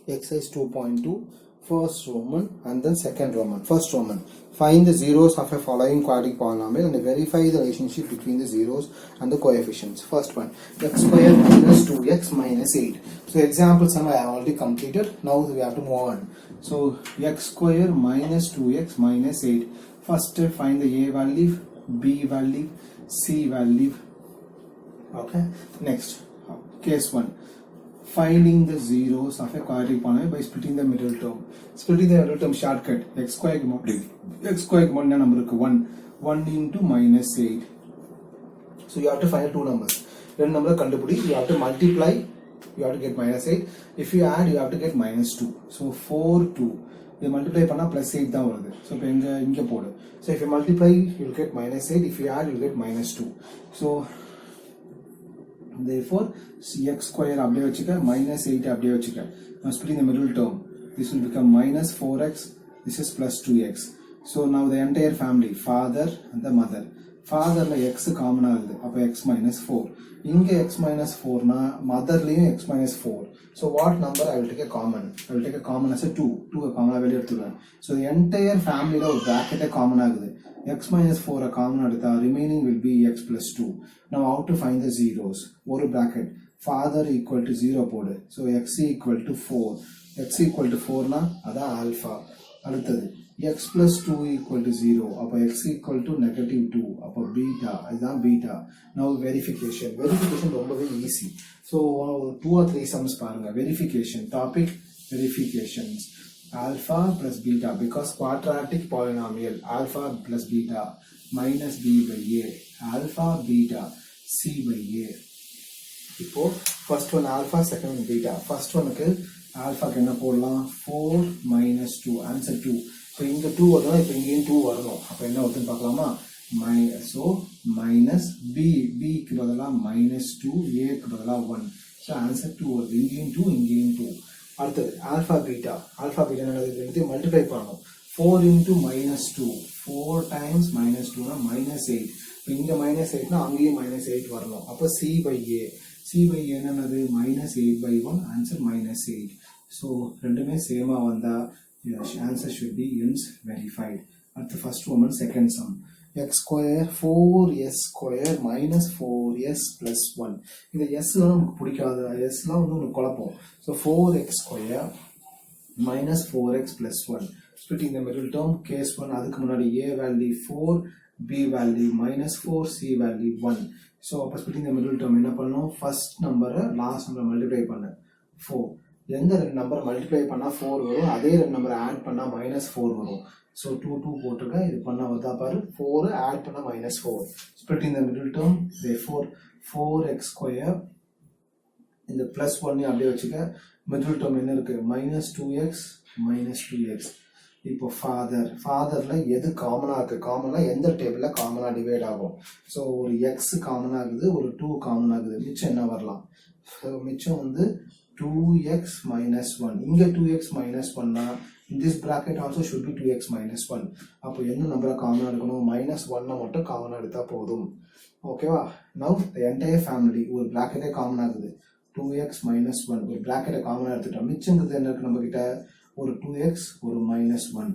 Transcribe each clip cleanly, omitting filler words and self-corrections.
exercise 2.2 first Roman and then second Roman. First Roman, find the zeros of a following quadratic polynomial and verify the relationship between the zeros and the coefficients. First one, x square minus 2x minus 8. So example sum I have already completed. Now we have to move on. So x square minus 2x minus 8. First find the a value, b value, c value. Okay, next case 1, finding the zeros of a quadratic polynomial by splitting the middle term. Splitting the middle term shortcut, x square number 1 into minus 8. So you have to find two numbers. One number you have to multiply, you have to get minus 8. If you add, you have to get minus 2. So 4 2. You multiply plus 8 down. So if you multiply, you will get minus 8. If you add, you will get minus 2. So therefore x square minus 8 now splitting the middle term, this will become minus 4x, this is plus 2x. So now the entire family, father and the mother, father x common agudhu, x minus 4, inge x minus 4 na mother layum x minus 4. So what number I will take a common? I will take a common as a 2 a common value. So the entire family bracket a common agudhu, x minus 4 a common adutha, remaining will be x plus 2. Now how to find the zeros? One bracket, father equal to 0 podu. So x equal to 4. X equal to 4 na adha alpha. Aduthathu x plus 2 equal to 0. X equal to negative 2. Beta. Adha beta. Now verification. Verification is easy. So 2 or 3 sums parunga. Verification. Topic verifications. Alpha plus beta, because quadratic polynomial, alpha plus beta minus b by a, alpha beta c by a. First one alpha, second one beta. First one alpha kenna podala 4 minus 2, answer 2. So in the 2 varano, ipo inge 2 varano, appo enna varudhu paakalama, so minus b ku badala minus 2, a ku badala 1. So answer 2 varudhu, inge 2, inge 2. Alpha beta multiply 4 into minus 2, 4 times minus 2 na minus 8. Inga minus 8 na ange minus 8 varano. Appo c by a enanadu minus 8 by 1, answer minus 8. So rendume same vanda, answer should be hence verified. At the first one, second sum, x square 4s square minus 4s plus 1. In the s s so 4x square minus 4x plus 1. Splitting the middle term, case 1, a value 4, b value minus 4, c value 1. So splitting the middle term, first number last number multiply 4. எந்த number multiply பண்ணா 4 வரும், அதே number add பண்ணா minus 4 வரும். So 2 போட்டுருக்க, இது பண்ணா வந்தா பாரு 4 add பண்ணா minus 4. Splitting the middle term, therefore 4x square இந்த plus 1 அப்படியே வச்சுக்க, middle term என்ன இருக்கு, minus 2x minus 2x. இப்போ fatherல எது காமனா இருக்கு, காமனா எந்த டேபிள்ல காமனா டிவைட் ஆகும். ஸோ ஒரு x காமனா இருக்குது, ஒரு 2 காமனா இருக்குது, மிச்சம் என்ன வரலாம்? மிச்சம் வந்து 2x minus 1. இங்க 2x minus 1 na, in this bracket also should be 2x minus 1. அப்போ என்ன நம்பரை காமனா எடுக்கணும், minus 1 மட்டும் காமனா எடுத்தா போதும். ஓகேவா? Now the entire family ஒரு bracket காமனா இருக்குது, 2x minus 1 ஒரு bracket காமனா எடுத்துட்டோம். மிச்சங்கிறது என்ன இருக்கு நம்ம கிட்ட, ஒரு 2x ஒரு minus 1.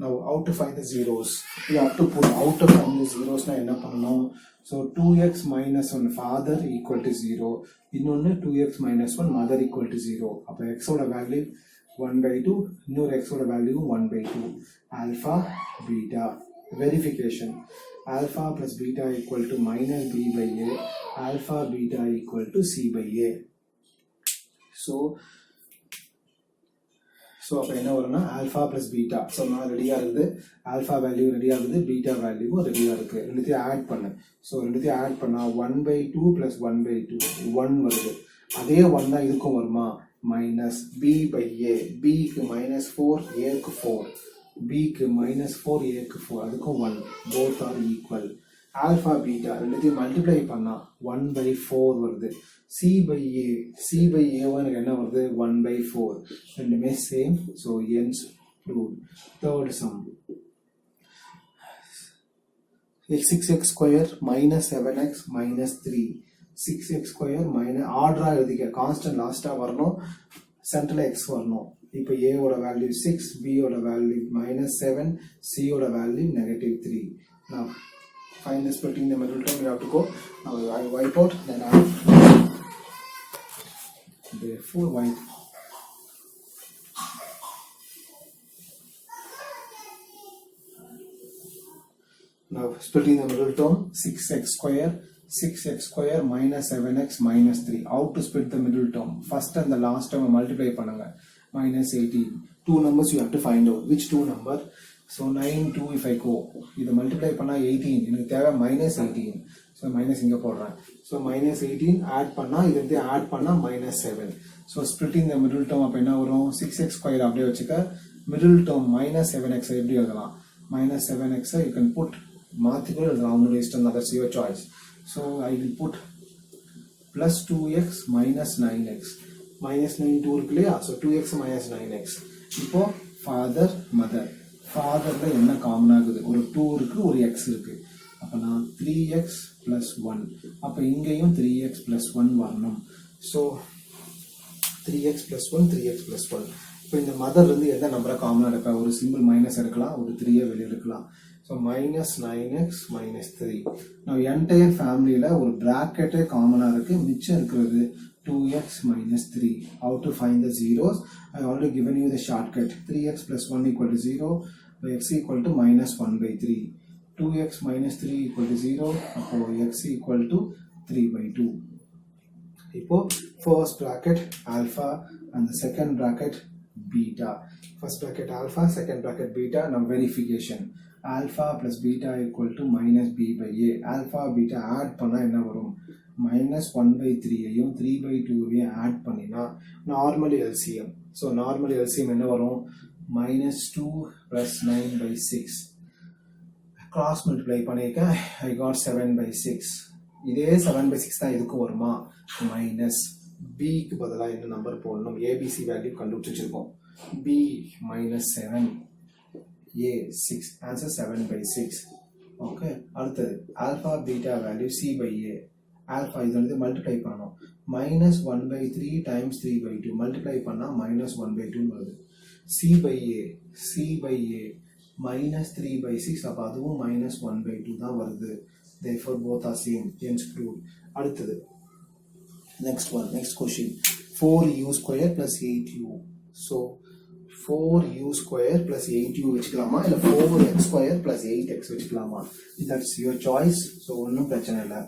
Now how to find the zeros? You have to put how to find the zeros na என்ன பண்ணணும்? So 2x minus 1 father equal to 0. இன்னொன்னு 2x minus 1 mother equal to 0. அப்ப x ஓட வேல்யூ 1 by 2, இன்னொரு x ஓட value 1 by 2. Alpha, beta. Verification. Alpha plus beta equal to minus b by a. Alpha, beta equal to c by a. So அப்ப என்ன வரும்னா alpha plus beta. So நான் ரெடியா இருக்குது, alpha value ரெடியா இருக்குது, beta value ரெடியா இருக்கு. ரெண்டுத்தையும் ஆட் பண்ணு. ஸோ ரெண்டுத்தையும் ஆட் பண்ணா 1 by 2 plus 1 by 2 1 வருது. அதே 1 தான் இதுக்கும் வருமா, minus b by a. b க்கு minus 4, a க்கு 4. b க்கு minus 4, a க்கு 4, அதுக்கும் 1. both are equal. alpha beta ரெண்டுத்தையும் மல்டிப்ளை பண்ணா 1 by 4 வருது. c by a1 என்ன வருது, 1 by 4. ரெண்டுமே same. So hence proved. Third sum, 6x square minus 7x minus 3. 6x square minus ஆர்டரா எழுதிக்க, கான்ஸ்டன்ட் லாஸ்டா வரணும். சென்டரில் எக்ஸ் வரணும். இப்போ ஏவோட வேல்யூ 6, பியோட வேல்யூ -7, சியோட value -3. Now find the split in the middle term. You have to go. Now I wipe out, then I therefore wipe. Now splitting the middle term, 6x square minus 7x minus 3. How to split the middle term? First and the last term multiply பண்ணுங்க. minus 18. Two numbers you have to find out. Which two number? So 9, 2 if I go. இதை multiply பண்ணா 18. எனக்கு தேவை minus 18. So minus இங்க போடுறேன். So minus 18 add பண்ணா இதை add பண்ணா minus 7. So splitting the middle term அப்ப என்ன வரும்? 6x square அப்படியே வச்சுக்க. Middle term minus 7x எப்படி எழுதலாம்? minus 7x you can put மாத்திக்கூட எழுதலாம். உன்னோட இஷ்டம், that's your choice. So I will put plus 2x minus 9x. minus 9 2 இருக்கு இல்லையா? So 2x minus 9x. இப்போ father mother. fatherல என்ன காமன் ஆகுது? ஒரு 2 இருக்கு, ஒரு x இருக்கு. அப்பனா 3x plus 1. அப்ப இங்கேயும் 3x plus 1 வரணும். So 3x plus 1 3x plus 1. இப்போ இந்த மதர் வந்து எந்த நம்பரை காமனாக எடுப்பா? ஒரு சிம்பிள் மைனஸ் எடுக்கலாம், ஒரு 3 வெளியே எடுக்கலாம். So minus 9x minus 3. நான் என்டையர் ஃபேமிலியில் ஒரு ப்ராக்கெட்டே காமனாக இருக்குது, மிச்சம் இருக்கிறது 2x minus 3. How to find the zeros? I already given you the shortcut. 3x plus 1 equal to 0, by x equal to minus 1 by 3. 2x minus 3 equal to 0, அப்போ x equal to 3 by 2. இப்போ first bracket alpha and the second bracket beta. First bracket alpha, second bracket beta. Now verification. Alpha plus beta equal to minus b by a. Alpha beta add பண்ணா என்ன வரும்? minus 1 by 3 ஐயும் 3 by 2 ஐயும் add பண்ணினா normal LCM. So normal LCM என்ன வரும்? minus 2 plus 9 by 6. Cross multiply பண்ணிருக்கேன். I got 7 by 6. இதே 7 by 6 தான் இதுக்கு வருமா? minus b க்கு பதிலா என்ன நம்பர் போடணும்? ABC வேல்யூ கண்டுபிடிச்சிருக்கோம். b minus 7, a 6. Answer 7 by 6. Okay. அடுத்தது alpha beta value c by a. alpha இது வந்து மல்டிப்ளை பண்ணணும். minus 1 by 3 times 3 by 2 multiply பண்ணா minus 1 by 2 வருது. c by a minus 3 by 6. அப்ப அதுவும் minus 1 by 2 தான் வருது. Therefore both are same. Hence proved. அடுத்தது next question. 4u square plus 8u. So 4u square plus 8u வச்சுக்கலாமா, இல்ல 4x square plus 8x வச்சுக்கலாமா? That's your choice. So ஒன்னும் பிரச்சனை இல்ல.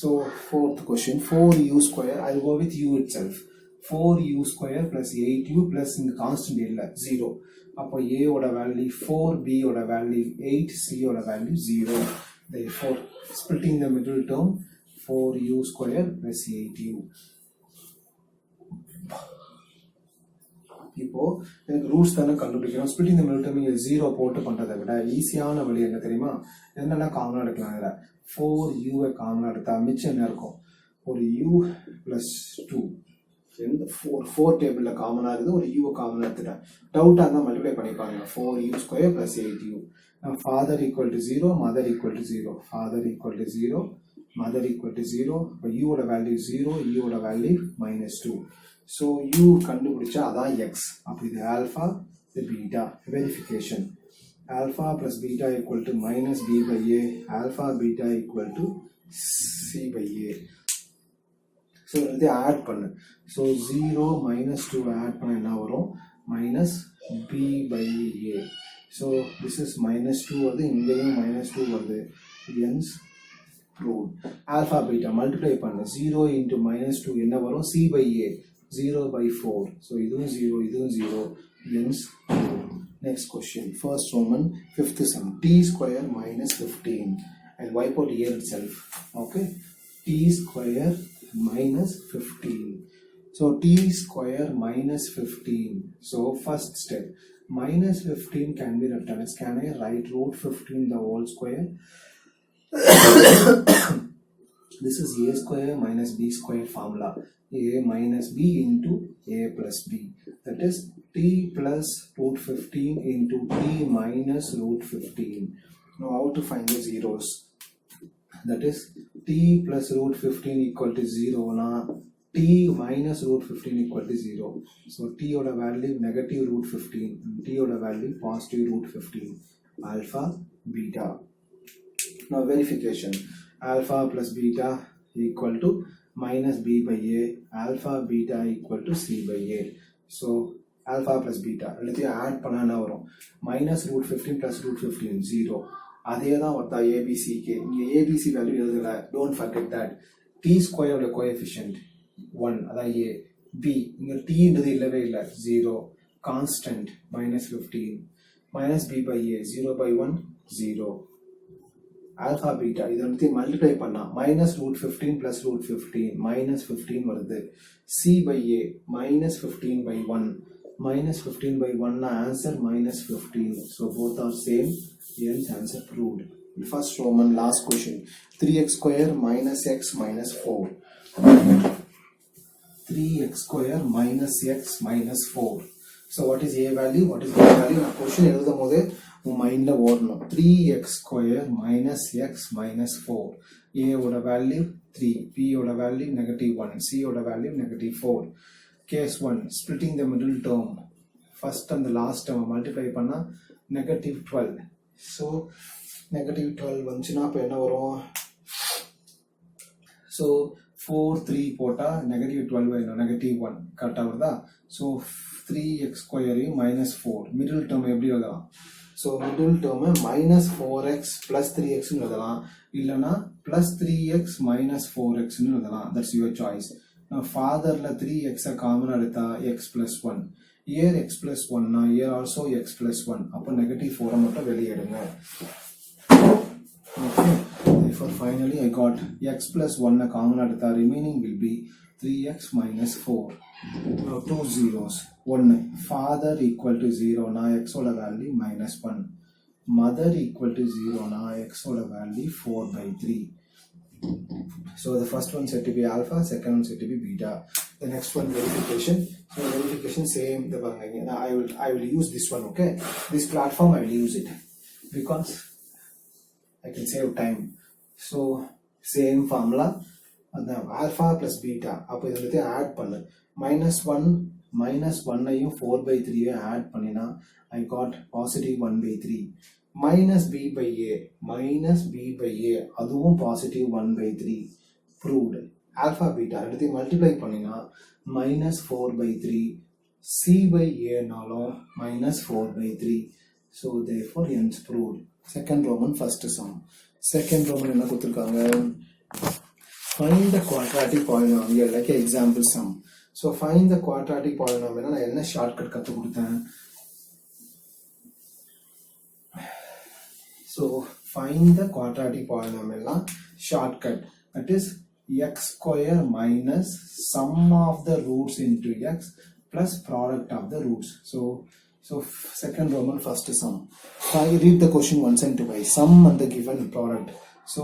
So fourth question, 4u square, I'll go with u itself. 4u square plus 8u plus இந்த constant இல்ல 0. அப்போ a ஓட வேல்யூ 4, b ஓட வேல்யூ 8, c ஓட value 0. Therefore splitting the middle term, 4u square plus 8u. இப்போ எனக்கு roots தானே கண்டுபிடிக்கணும். ஸ்பிளிட்டிங் தி மிடில் டேர்ம் இங்க 0 போட்டு பண்றதை விட ஈஸியான வழி என்ன தெரியுமா? என்னெல்லாம் காமனா எடுக்கலாம்? இதுல 4u காமனா எடுத்தா மிச்சம் என்ன இருக்கும்? ஒரு u plus 2. எந்த 4 டேபிள்ல காமனா இருக்குது, ஒரு u காமனா எடுத்துட்டேன். டவுட்டா இருந்தா மல்டிப்ளை பண்ணிப்பாங்க. 4u square plus 8u. Father equal to 0, mother equal to 0. Father equal to 0, mother equal to 0. இப்போ u ஓட வேல்யூ 0, u ஓட வேல்யூ minus 2. So u கண்டுபிடிச்சா அதான் x. அப்ப இது alpha, இது beta. Verification. Alpha plus beta equal to minus b by a. Alpha beta equal to c by a. So இதை add பண்ணு. So 0 minus 2 add பண்ண என்ன வரும்? minus b by a. So this is minus 2 வருது, இங்கேயும் minus 2 வருது. Hence proved. Alpha beta multiply பண்ணு. 0 into minus 2 என்ன வரும்? c by a. 0 by 4. So இதுவும் 0, இதுவும் 0. Hence next question. First Roman, fifth sum. T square minus 15. I'll wipe out here itself. Okay. T square minus 15. So T square minus 15. So first step. Minus 15 can be written as, can I write root 15 the whole square? This is a square minus b square formula. A minus b into a plus b. That is t plus root 15 into t minus root 15. Now how to find the zeros? That is t plus root 15 equal to 0 na t minus root 15 equal to 0. So t oda value negative root 15 and t oda value positive root 15. Alpha, beta. Now verification. Alpha plus beta equal to minus b by a. Alpha, beta equal to c by a. So alpha plus beta. எல்லாத்தையும் add பண்ணா வரும். Minus root 15 plus root 15 0. அதே தான் வருதா ABCக்கு. இங்க ABC value எழுதல. Don't forget that. T square ஓட coefficient 1 அதான் A. B இங்க T ன்றது இல்லவே இல்ல 0. Constant minus 15. Minus B by A 0 by 1 0. Alpha beta இதை வந்து multiply பண்ணா minus root 15 plus root 15 minus 15 வருது. C by A minus 15 by 1 minus 15 by 1 answer minus 15. So both are same. Hence answer proved. First Roman last question. 3x square minus x minus 4. 3x square minus x minus 4. So what is a value? What is b value? நான் question எழுதும் போது உன் மைண்ட்ல ஓடணும். 3x square minus x minus 4. a ஓட value 3, b ஓட value -1, c ஓட value -4. Case 1 splitting the middle term. First and the last term multiply பண்ணா -12. So -12 வந்துச்சுன்னா அப்ப என்ன வரும்? So 4 3 போட்டா -12 வேணும், -1 கரெக்டா வருதா? So 3x square -4 middle term எப்படி எழுதலாம்? So middle term minus 4x plus 3x னு எழுதலாம், இல்லனா plus 3x minus 4x னு எழுதலாம். That's your choice. Now fatherல 3x common எடுத்தா x plus 1. Here x plus 1 na here also x plus 1. அப்ப -4 மட்டும் வெளிய எடுங்க. Okay. Therefore finally I got x plus 1 common எடுத்தா remaining will be 3x minus 4. Now two zeros. 1 father equal to 0 na x oda value -1. Mother equal to 0 na x oda value 4 by 3. So the first one said to be alpha, second one said to be beta. The next one verification. So verification same. I will use this one. Okay, this platform I will use it because I can save time. So same formula. Alpha plus beta. அப்போ இதுல add பண்ணு. -1 ஐயும் 4 by 3 add பண்ணினா I got positive 1 by 3. Minus b by a அதுவும் positive 1 by 3. Proved. Alpha beta எடுத்து multiply பண்ணினா -4 by 3. C by a நாலும் -4 by 3. So therefore hence proved. Second Roman first sum. Second Roman என்ன கொடுத்திருக்காங்க? Find the quadratic polynomial like an example sum. So find the quadratic polynomial. நான் என்ன shortcut கத்து கொடுத்தேன்? So find the quadratic polynomial shortcut, that is x square minus sum of the roots into x plus product of the roots. So second Roman first sum. I read the question once and twice. Sum and the given product. So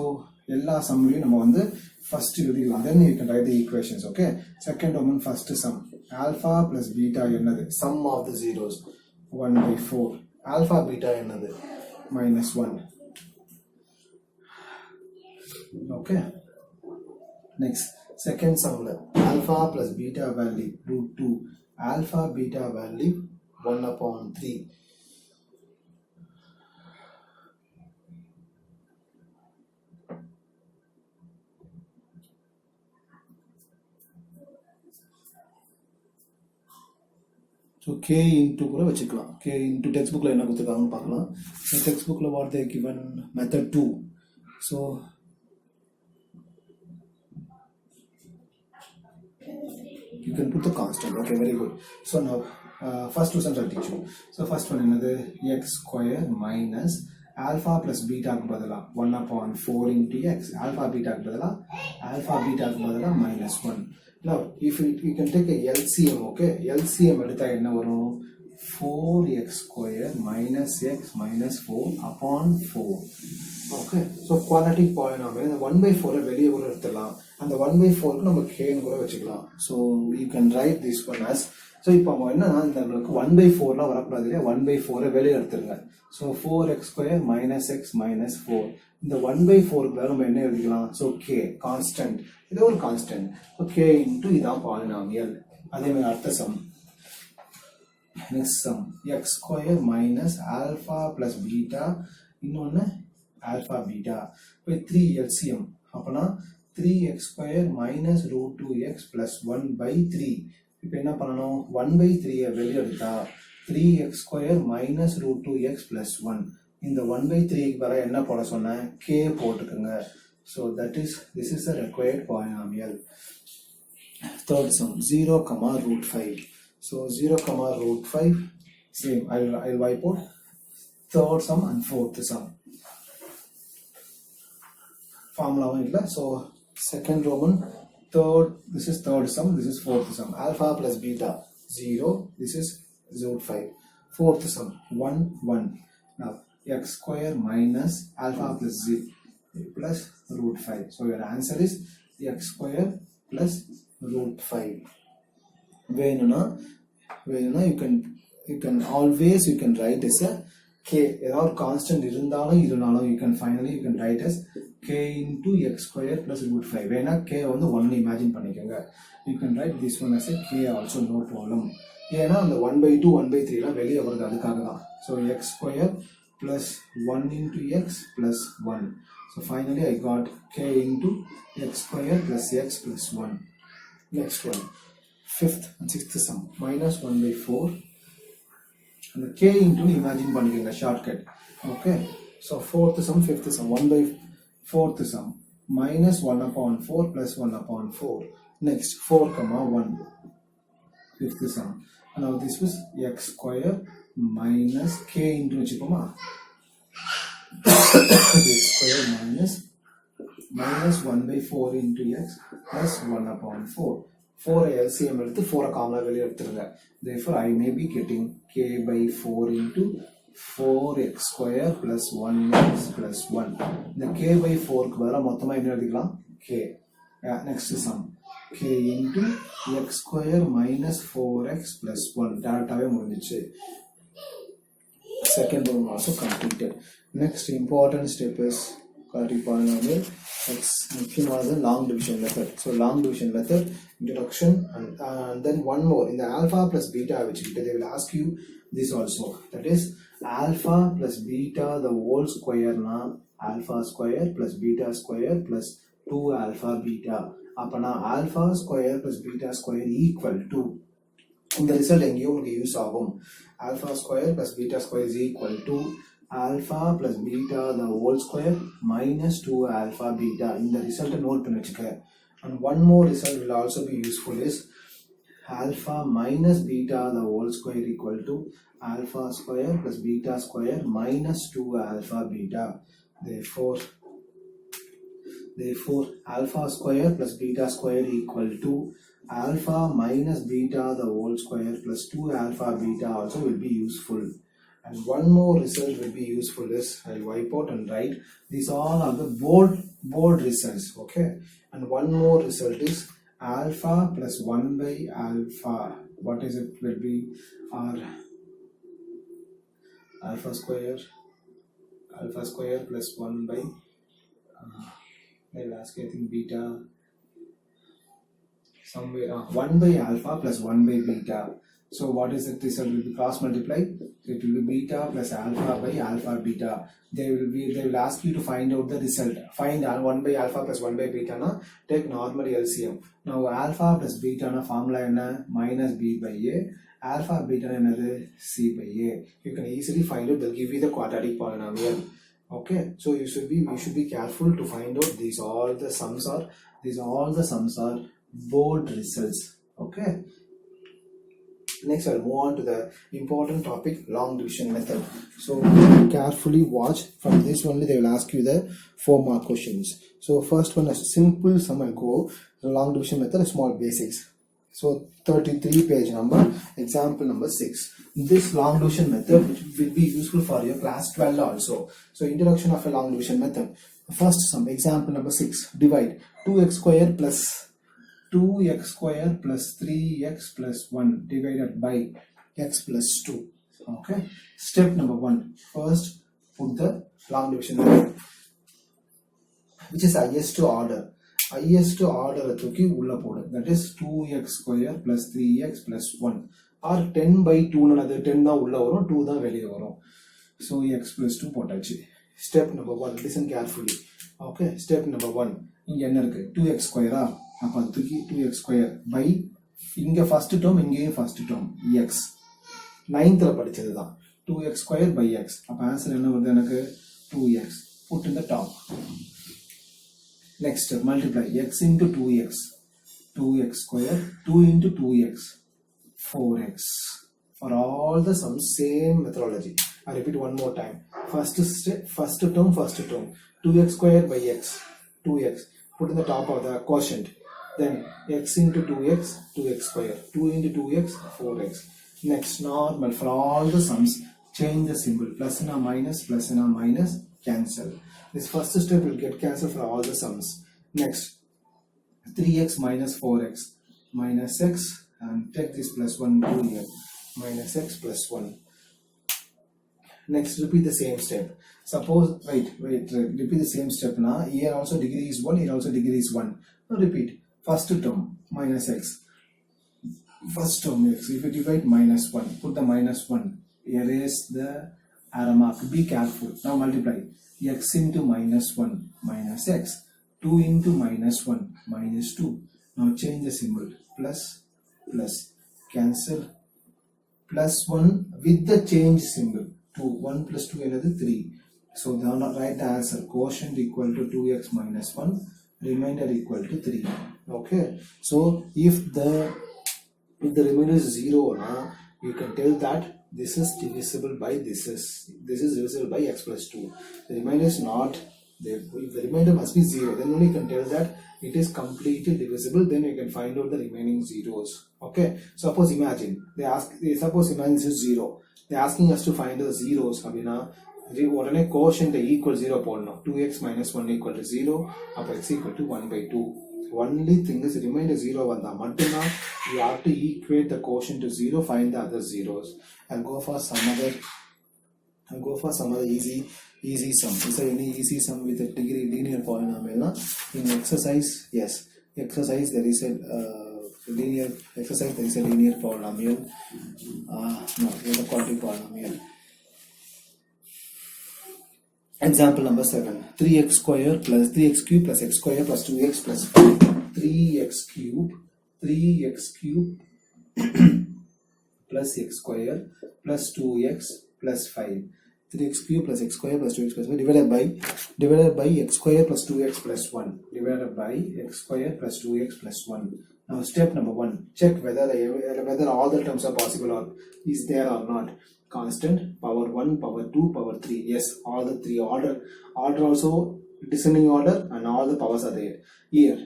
எல்லா சம்லையும் நம்ம வந்து first எழுதிடலாம், then you can write the equations. Okay, second Roman first sum. Alpha plus beta என்னது? Sum of the zeros 1 by 4. Alpha beta என்னது? -1. Okay, next second sum alpha plus beta value √2, alpha beta value 1/3. So k into கூட வச்சுக்கலாம். K into textbookல என்ன கொடுத்திருக்காங்கன்னு பார்க்கலாம். Textbookல what they given method 2. So you can put the constant. Okay, very good. So now first two sums I'll teach you. So first one another x square minus alpha plus beta க்கு பதிலா 1/4 into x. Alpha beta க்கு பதிலா -1. Now if you can take a LCM. Okay, LCM எடுத்தா என்ன வரும்? 4x square minus x minus 4/4. Okay, so quadratic polynomial இந்த 1/4 வெளியே கூட எடுத்துடலாம். அந்த 1/4 க்கு நம்ம k ன்னு கூட வச்சுக்கலாம். So you can write this one as so இப்போ அவங்க என்னன்னா நம்மளுக்கு 1/4 வரக்கூடாது இல்லையா, 1/4 வெளியே எடுத்துருங்க. So 4x² - x - 4. இந்த 1/4 நம்ம என்ன எழுதிக்கலாம்? ஸோ k கான்ஸ்டன்ட், இது ஒரு கான்ஸ்டன்ட். ஸோ k இன்டூ இதான் பாலினாமியல். அதே மாதிரி அடுத்த sum, next sum x² - alpha + beta, இன்னொன்று ஆல்ஃபா பீட்டா. இப்போ 3 LCM அப்போனா 3x² - √2x + 1/3. இப்போ என்ன பண்ணணும்? 1/3 வெளியே எடுத்தா 3x² - √2x + 1. இந்த 1/3க்கு வர என்ன போட சொன்னேன்? k போட்டுக்குங்க. So this is the required polynomial. Third sum 0, √5. So 0, √5 same. I'll wipe out third sum and fourth sum. Formula illa. So second Roman, third, this is third sum, this is fourth sum. Alpha + beta 0, this is √5. Fourth sum 1, 1. Now x² - alpha + z plus √5. So your answer is x² plus √5. வேணும்னா you can always write as a k. ஏதாவது constant இருந்தாலும் you can finally write as k into x² plus √5. வேணா k வந்து 1 imagine பண்ணிக்கோங்க. You can write this one as a k also, no problem. ஏன்னா அந்த 1/2 1/3 எல்லாம் வெளியே வருது, அதுக்காக தான். So x² plus 1 into x plus 1. So finally I got k into x² plus x plus 1. Next one, fifth and sixth sum, -1/4. And the k into imagine பண்ணிக்கங்க shortcut. Okay, so fourth sum, fifth sum, 1/4th sum, -1/4 plus 1/4. Next 4, 1, fifth sum. And now this was x² minus k into வச்சுக்கோமா, x² minus 1/4 into x plus 1/4. 4 LCM எடுத்து 4 காமனா வெளியே எடுத்துருங்க. Therefore I may be getting k/4 into 4x² plus 1x plus 1. இந்த k/4க்கு பதிலாக மொத்தமா என்ன எழுதிக்கலாம்? k. Next sum, k into x² minus 4x plus 1. டேரக்டாவே முடிஞ்சிச்சு. Second one also completed. Next important step is quadratic polynomial. Next is long division method. So long division method, introduction, and then one more. In the alpha plus beta, which they will ask you this also. That is alpha plus beta the whole square na alpha square plus beta square plus 2 alpha beta. Apana alpha square plus beta square equal to. இந்த result எங்கேயும் உங்களுக்கு use ஆகும். alpha square plus beta square is equal to alpha plus beta the whole square minus 2 alpha beta. இந்த ரிசல்ட்டை note பண்ணி வச்சுக்க. And one more result will also be useful is alpha minus beta the whole square equal to alpha square plus beta square minus 2 alpha beta. Therefore alpha square plus beta square equal to alpha minus beta the whole square plus 2 alpha beta also will be useful. And one more result will be useful is, I'll wipe out and write, these all are the bold results. Okay, and one more result is alpha plus 1/alpha. What is it? Will be our alpha square plus 1 by I'll ask, I think beta somewhere 1/alpha plus 1/beta. So what is it? Result will be cross multiplied. So it will be beta plus alpha by alpha beta. They will ask you to find out the result. Find 1/alpha plus 1/beta na take normal LCM. Now alpha plus beta na formula enna minus b by a. Alpha beta enadhu c by a. You can easily find out. They'll give you the quadratic polynomial. Okay, so we should be careful to find out these all the sums are bold results. Okay. Next I'll move on to the important topic, long division method. So carefully watch. From this only they will ask you the 4 mark questions. So first one is simple sum. I'll go the long division method, small basics. So 33 page number, example number 6. This long division method will be useful for your class 12 also. So introduction of a long division method. First sum, example number 6. Divide 2x² plus 2x square plus 3x plus 1 divided by x plus 2. Okay, step number 1. First, put the long division which is highest order. Highest order தூக்கி உள்ள போடு. That is 2x square plus 3x plus 1 or 10 by 2 னது 10 தான் உள்ள வரும், 2 தான் வெளியே வரும். So x plus 2 போட்டாச்சு. Step number 1. Listen carefully. Okay, step number 1. இங்க என்ன இருக்கு? 2x square ஆ? அப்ப தூக்கி 2x square by இங்க first term, இங்கேயும் first term x. 9th படிச்சது தான். 2x square by x. அப்ப ஆன்சர் என்ன வருது எனக்கு? 2x. Put in the top. Next, multiply x into 2x. 2x square, 2 into 2x, 4x. For all the sums, same methodology. I repeat one more time. First step, first term, 2x square by x, 2x. Put in the top of the quotient. Then x into 2x, 2x square. 2 into 2x, 4x. Next, normal. For all the sums, change the symbol. Plus and a minus, cancel. This first step will get cancelled for all the sums. Next, 3x minus 4x minus x, and take this plus 1 to here, minus x plus 1. Next, repeat the same step. Suppose, repeat the same step now. Here also degree is 1, here also degree is 1. Now repeat. First term, minus x. First term x. If you divide minus 1, put the minus 1. Erase the arrow mark. Be careful. Now multiply. X into minus 1 minus x. 2 into minus 1 minus 2. Now change the symbol. Plus, cancel. Plus 1 with the change symbol. 2. 1 plus 2 another 3. So now write the answer. Quotient equal to 2x minus 1. Remainder equal to 3. Okay. So if the remainder is 0, you can tell that this is divisible by this is divisible by x plus 2. The remainder is not there. If the remainder must be 0, then only you can tell that it is completely divisible. Then you can find out the remaining zeros. Okay. Suppose imagine this is 0. They are asking us to find the zeros. அப்படினா உடனே quotient equal 0 போடணும். 2x minus 1 equal to 0. அப்ப x equal to 1 by 2. Only thing is remainder 0 வந்தா மட்டும்தான் you have to equate the quotient to 0, find the other zeros. I'll go for some other easy sum. Is there any easy sum with a degree linear polynomial? In exercise, yes. Exercise there is a linear polynomial. No, it's a quadratic polynomial. Example number 7. 3x square plus 3x cube plus x square plus 2x plus 5. 3x cube plus x square plus 2x plus 5. 3x cube plus x square plus 2x plus 5 divided by x square plus 2x plus 1. Divided by x square plus 2x plus 1. Now step number 1. Check whether all the terms are possible or is there or not. Constant, power 1, power 2, power 3. Yes, all the three order also descending order and all the powers are there. Here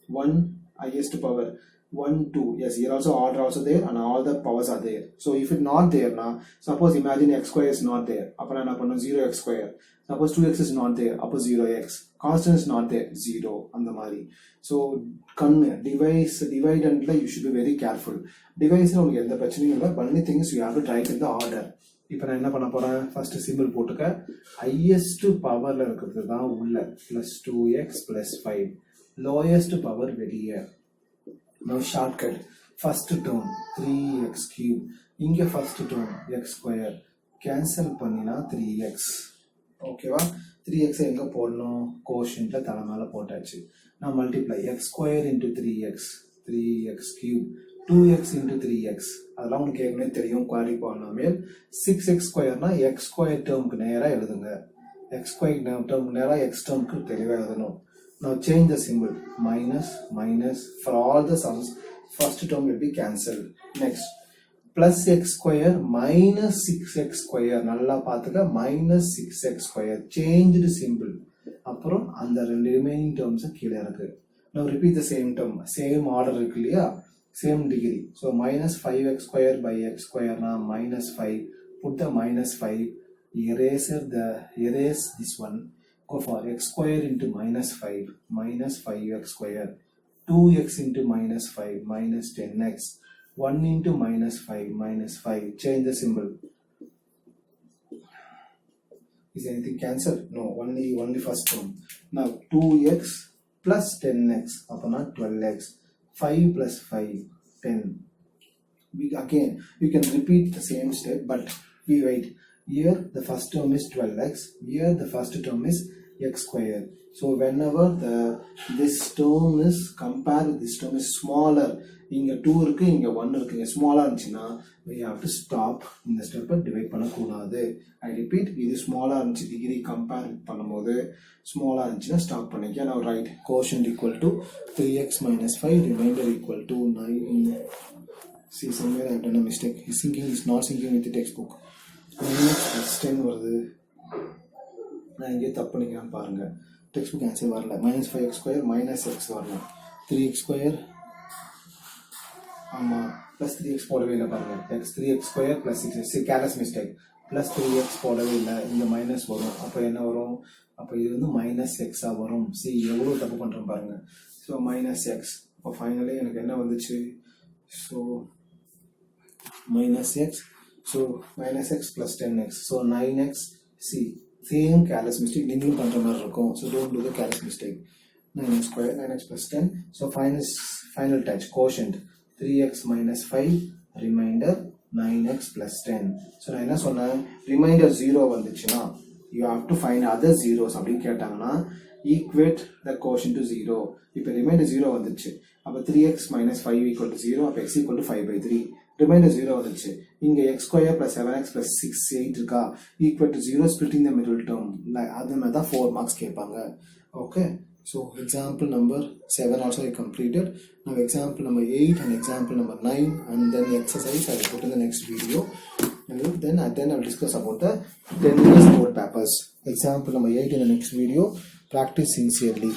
1 highest power 1 2. Yes, here also order also there and all the powers are there. So if it's not there now, suppose imagine x square is not there, appo na pannu 0x square. Suppose 2x is not there, appo 0x. Constant is not there, 0 andha mari. So divide and you should be very careful. Divide la ungalku endha prachaneyum illa, only thing is you have to try it in the order. இப்போ நான் என்ன பண்ண போறேன், first simple போட்டுக்க. Highest பவர்ல இருக்கிறது தான் உள்ள plus 2x plus 5. Lowest power வெளியே. Now shortcut. First term 3x cube. இங்க first term x square. Cancel பண்ணினா 3x. ஓகேவா? 3x எங்க போடணும்? கோஷன்ட்ல தலைமையில போட்டாச்சு. Now multiply x square into 3x cube. 2x into 3x. அதெல்லாம் உங்களுக்கு ஏற்கனவே தெரியும், குவாட்ரிக் பாலினாமியல். 6x ஸ்கொயர்னா x ஸ்கொயர் டேர்முக்கு நேரா எழுதுங்க. x ஸ்கொயர் டேர்முக்கு நேரா x டேர்முக்கு தெளிவா எழுதணும். Now change the symbol. Minus. For all the sums, first term will be cancelled. Next, plus x square minus 6x square. நல்லா பார்த்துக்க, minus 6x square. Changed symbol. அப்புறம் அந்த ரெண்டு ரிமைனிங் டேர்ம்ஸ் கீழே இருக்கு. Now repeat the same term. Same order இருக்கு இல்லையா? Same degree. So minus 5x square by x square na minus 5. Put the minus 5. Erase this one. Go for x square into minus 5. Minus 5x square. 2x into minus 5 minus 10x, 1 into minus 5 minus 5, change the symbol. Is anything cancelled? No, only first term. Now 2x plus 10x, upon 12x, 5 plus 5, 10. Again, you can repeat the same step, but we wait. Here the first term is 12x, here the first term is x square. So whenever this term is compared with this term is smaller, இங்க 2 இருக்கு, இங்க 1 இருக்கு, இங்க ஸ்மாலா இருந்துச்சுன்னா we have to stop இந்த ஸ்டெப்பை divide பண்ணக்கூடாது. I repeat, இது ஸ்மாலா இருந்துச்சு, டிகிரி கம்பேர் பண்ணும்போது ஸ்மாலா இருந்துச்சுன்னா ஸ்டாப் பண்ணிக்க. Now write quotient equal to 3x minus 5, remainder equal to 9. See, somewhere I have done a mistake. His thinking is not syncing with the textbook. 9x plus 10 வருது, நான் இங்கே தப்பு பண்ணிக்கலாம் பாருங்க. டெக்ஸ்ட் ஆன்சர் வரல. minus 5x square minus x வரலாம். 3x square ஆமாம் plus 3x போடவே இல்லை பாருங்க. x 3x square plus 6x, careless mistake. Plus 3x போடவே இல்லை, இங்கே மைனஸ் வரும். அப்போ என்ன வரும்? அப்போ இது வந்து மைனஸ் எக்ஸாக வரும். சி எவ்வளோ தப்பு பண்ணுறோம் பாருங்க. So minus X. இப்போ ஃபைனலி எனக்கு என்ன வந்துச்சு? So minus x, so minus x plus 10x, so 9x. see, same careless mistake நீங்களும் பண்ற மாதிரி இருக்கும். so don't do the careless mistake. 9x square, 9x plus 10. so final touch, quotient 3x minus 5, remainder 9x plus 10. so நான் என்ன சொன்னேன், remainder 0 வந்துச்சுன்னா you have to find other zeros அப்படின்னு கேட்டாங்கன்னா equate the quotient to 0. இப்போ remainder 0 வந்துச்சு, அப்போ 3x minus 5 equal to 0, அப்போ x equal to 5/3. remainder 0 வந்துச்சு, இங்க x square plus 7x plus 6 8 இருக்கா, equal to 0, splitting the middle term. அது மாதிரி தான் 4 marks கேட்பாங்க. okay, so example number 7 also I completed. now example number 8 and example number 9 and then the exercise I will put in the next video, and then I will discuss about the 10 years board papers. example number 8 in the next video. Practice sincerely.